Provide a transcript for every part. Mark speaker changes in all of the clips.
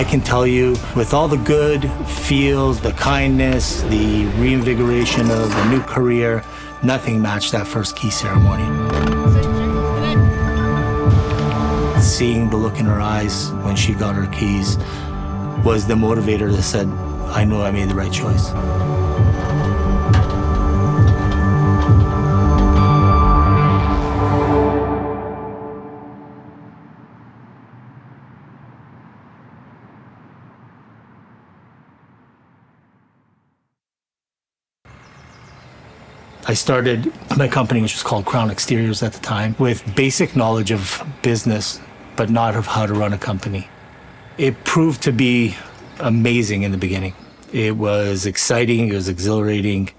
Speaker 1: I can tell you, with all the good feels, the kindness, the reinvigoration of a new career, nothing matched that first key ceremony. Seeing the look in her eyes when she got her keys was the motivator that said, I know I made the right choice. I started my company, which was called Crown Exteriors at the time, with basic knowledge of business, but not of how to run a company. It proved to be amazing in the beginning. It was exciting, it was exhilarating,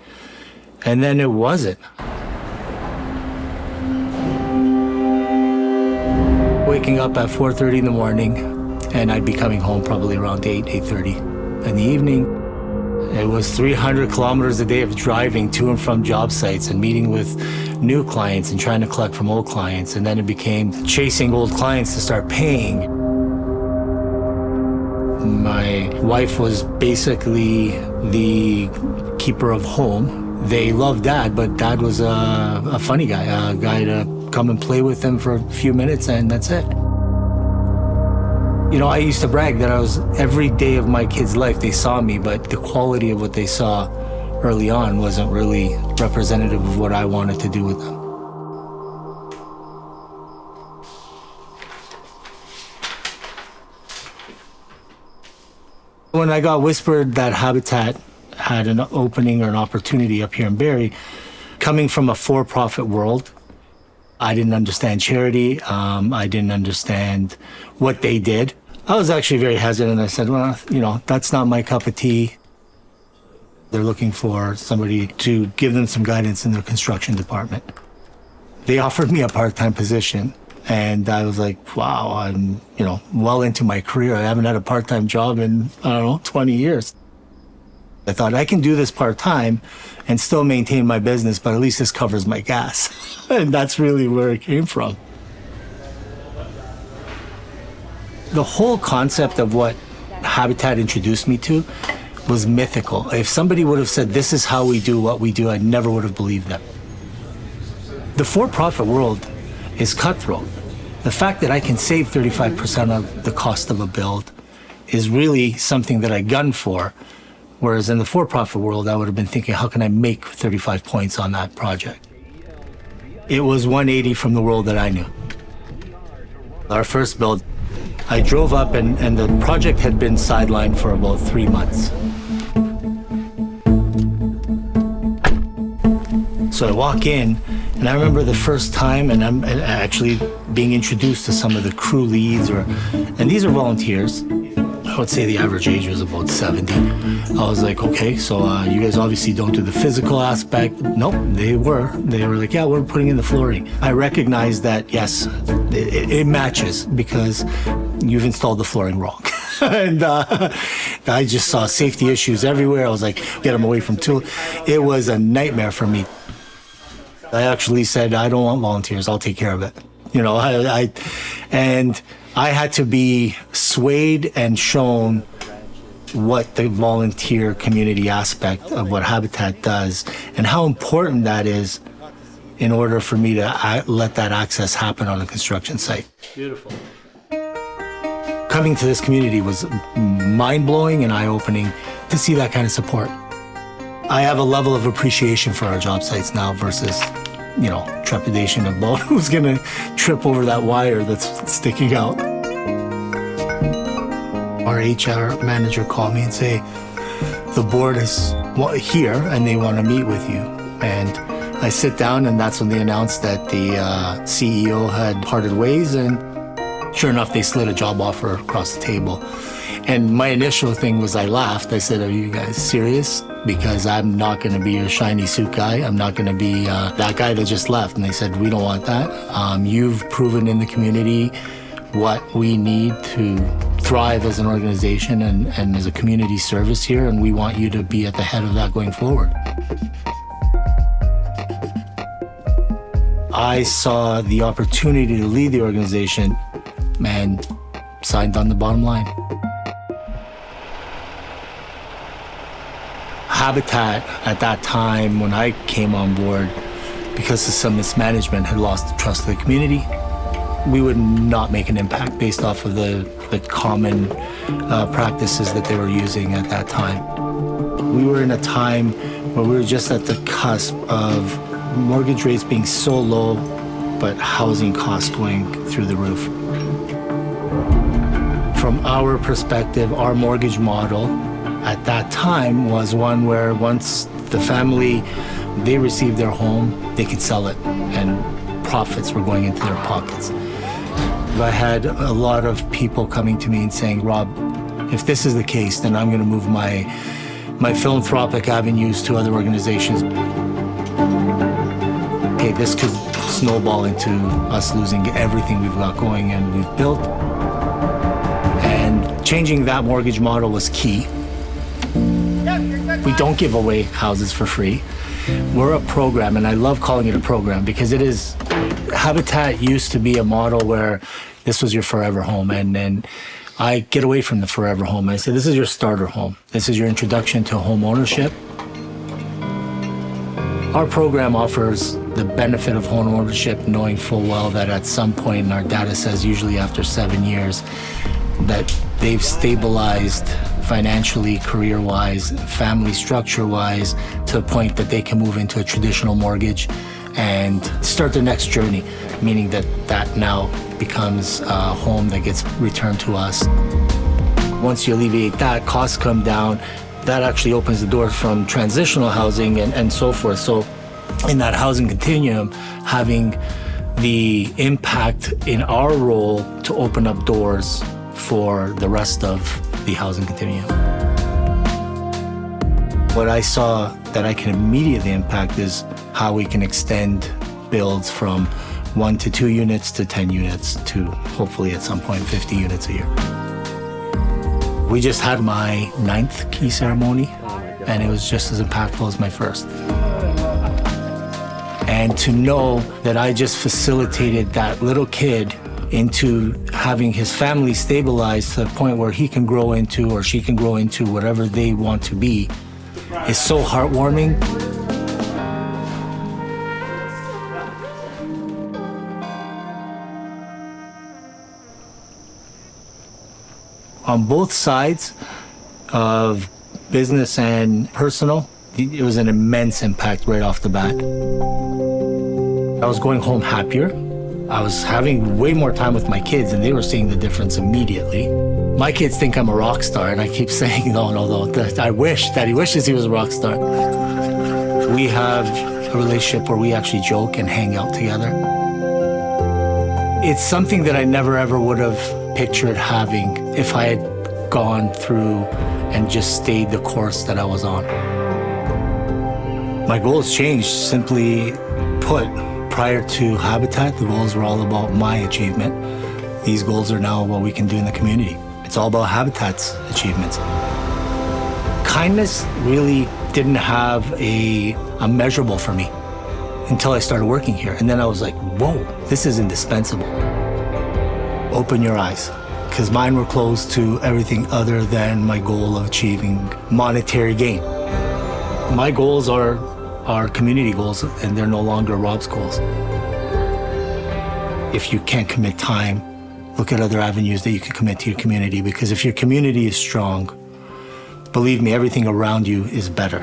Speaker 1: and then it wasn't. Waking up at 4:30 in the morning, and I'd be coming home probably around 8:30 in the evening. It was 300 kilometers a day of driving to and from job sites and meeting with new clients and trying to collect from old clients. And then it became chasing old clients to start paying. My wife was basically the keeper of home. They loved Dad, but Dad was a funny guy, a guy to come and play with them for a few minutes, and that's it. You know, I used to brag that every day of my kids' life, they saw me, but the quality of what they saw early on wasn't really representative of what I wanted to do with them. When I got whispered that Habitat had an opening or an opportunity up here in Barrie, coming from a for-profit world, I didn't understand charity. I didn't understand what they did. I was actually very hesitant. I said, well, you know, that's not my cup of tea. They're looking for somebody to give them some guidance in their construction department. They offered me a part-time position, and I was like, wow, I'm, you know, well into my career. I haven't had a part-time job in, 20 years. I thought I can do this part-time and still maintain my business, but at least this covers my gas. And that's really where it came from. The whole concept of what Habitat introduced me to was mythical. If somebody would have said, this is how we do what we do, I never would have believed them. The for-profit world is cutthroat. The fact that I can save 35% of the cost of a build is really something that I gun for. Whereas in the for-profit world, I would have been thinking, how can I make 35 points on that project? It was 180 from the world that I knew. Our first build, I drove up and the project had been sidelined for about 3 months. So I walk in, and I remember the first time, and I'm actually being introduced to some of the crew leads, and these are volunteers. I would say the average age was about 70. I was like, okay, so you guys obviously don't do the physical aspect. Nope, they were. They were like, yeah, we're putting in the flooring. I recognized that, yes, it matches because you've installed the flooring wrong. And I just saw safety issues everywhere. I was like, get them away from tool. It was a nightmare for me. I actually said, I don't want volunteers, I'll take care of it. You know, I had to be swayed and shown what the volunteer community aspect of what Habitat does and how important that is in order for me to let that access happen on a construction site. Beautiful. Coming to this community was mind-blowing and eye-opening to see that kind of support. I have a level of appreciation for our job sites now versus, you know, trepidation about who's gonna trip over that wire that's sticking out. Our HR manager called me and say, the board is here and they want to meet with you. And I sit down, and that's when they announced that the CEO had parted ways, and sure enough, they slid a job offer across the table. And my initial thing was I laughed. I said, are you guys serious? Because I'm not going to be your shiny suit guy. I'm not going to be that guy that just left. And they said, we don't want that. You've proven in the community what we need to thrive as an organization and as a community service here, and we want you to be at the head of that going forward. I saw the opportunity to lead the organization and signed on the bottom line. Habitat at that time when I came on board, because of some mismanagement, had lost the trust of the community. We would not make an impact based off of the common practices that they were using at that time. We were in a time where we were just at the cusp of mortgage rates being so low, but housing costs going through the roof. From our perspective, our mortgage model at that time was one where once the family, they received their home, they could sell it, and profits were going into their pockets. I had a lot of people coming to me and saying, Rob, if this is the case, then I'm going to move my philanthropic avenues to other organizations. Okay, this could snowball into us losing everything we've got going and we've built. And changing that mortgage model was key. We don't give away houses for free. We're a program, and I love calling it a program because it is. Habitat used to be a model where this was your forever home, and then I get away from the forever home. I say, this is your starter home. This is your introduction to home ownership. Our program offers the benefit of home ownership, knowing full well that at some point, and our data says usually after 7 years, that they've stabilized financially, career-wise, family structure-wise, to a point that they can move into a traditional mortgage and start their next journey, meaning that that now becomes a home that gets returned to us. Once you alleviate that, costs come down. That actually opens the door from transitional housing and so forth. So in that housing continuum, having the impact in our role to open up doors for the rest of the housing continuum. What I saw that I can immediately impact is how we can extend builds from 1 to 2 units to 10 units to hopefully at some point 50 units a year. We just had my 9th key ceremony, and it was just as impactful as my first. And to know that I just facilitated that little kid into having his family stabilized to the point where he can grow into or she can grow into whatever they want to be is so heartwarming. On both sides of business and personal, it was an immense impact right off the bat. I was going home happier. I was having way more time with my kids, and they were seeing the difference immediately. My kids think I'm a rock star, and I keep saying, no. I wish that he wishes he was a rock star. We have a relationship where we actually joke and hang out together. It's something that I never ever would have pictured having if I had gone through and just stayed the course that I was on. My goals changed, simply put. Prior to Habitat, the goals were all about my achievement. These goals are now what we can do in the community. It's all about Habitat's achievements. Kindness really didn't have a measurable for me until I started working here. And then I was like, whoa, this is indispensable. Open your eyes, because mine were closed to everything other than my goal of achieving monetary gain. My goals are community goals, and they're no longer Rob's goals. If you can't commit time, look at other avenues that you can commit to your community, because if your community is strong, believe me, everything around you is better.